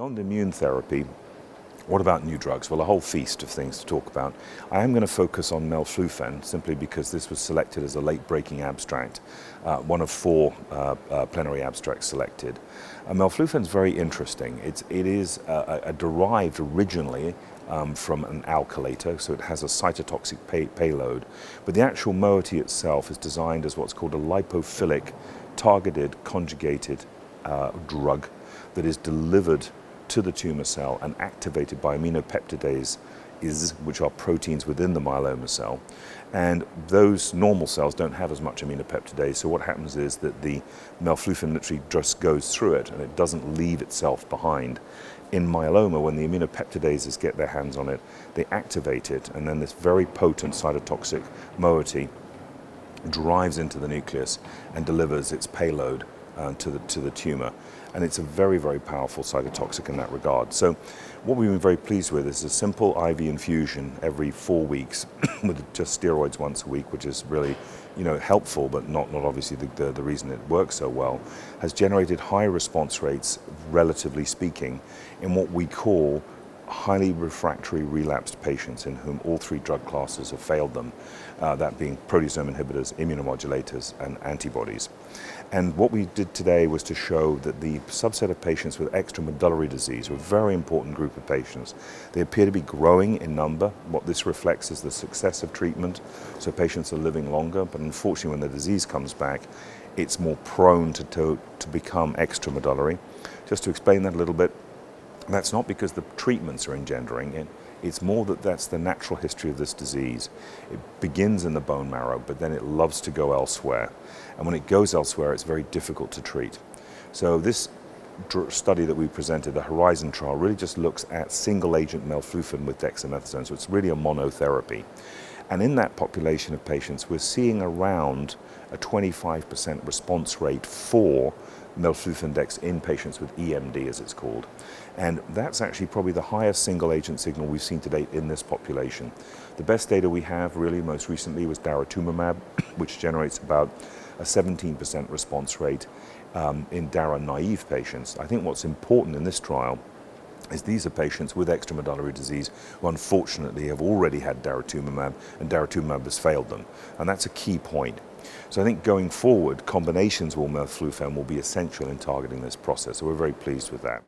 Beyond immune therapy, what about new drugs? Well, a whole feast of things to talk about. I am going to focus on Melflufen simply because this was selected as a late-breaking abstract, one of four plenary abstracts selected. Melflufen is very interesting. It is derived originally from an alkylator, so it has a cytotoxic payload, but the actual moiety itself is designed as what's called a lipophilic, targeted, conjugated drug that is delivered to the tumor cell and activated by aminopeptidase, which are proteins within the myeloma cell. And those normal cells don't have as much aminopeptidase, so what happens is that the Melflufen literally just goes through it and it doesn't leave itself behind. In myeloma, when the aminopeptidases get their hands on it, they activate it, and then this very potent cytotoxic moiety drives into the nucleus and delivers its payload to the tumor. And it's a very, very powerful cytotoxic in that regard. So what we've been very pleased with is a simple IV infusion every 4 weeks with just steroids once a week, which is really, helpful, but not obviously the reason it works so well, has generated high response rates, relatively speaking, in what we call highly refractory relapsed patients in whom all three drug classes have failed them, that being proteasome inhibitors, immunomodulators, and antibodies. And what we did today was to show that the subset of patients with extramedullary disease are a very important group of patients. They appear to be growing in number. What this reflects is the success of treatment, so patients are living longer, but unfortunately when the disease comes back, it's more prone to become extramedullary. Just to explain that a little bit, that's not because the treatments are engendering it. It's more that that's the natural history of this disease. It begins in the bone marrow, but then it loves to go elsewhere. And when it goes elsewhere, it's very difficult to treat. So this study that we presented, the Horizon trial, really just looks at single-agent Melflufen with dexamethasone. So it's really a monotherapy. And in that population of patients, we're seeing around a 25% response rate for Melflufen dex in patients with IMD, as it's called. And that's actually probably the highest single-agent signal we've seen to date in this population. The best data we have really most recently was daratumumab, which generates about a 17% response rate in DARA-naive patients. I think what's important in this trial is these are patients with extramedullary disease who unfortunately have already had daratumumab, and daratumumab has failed them. And that's a key point. So I think going forward, combinations with Melflufen will be essential in targeting this process. So we're very pleased with that.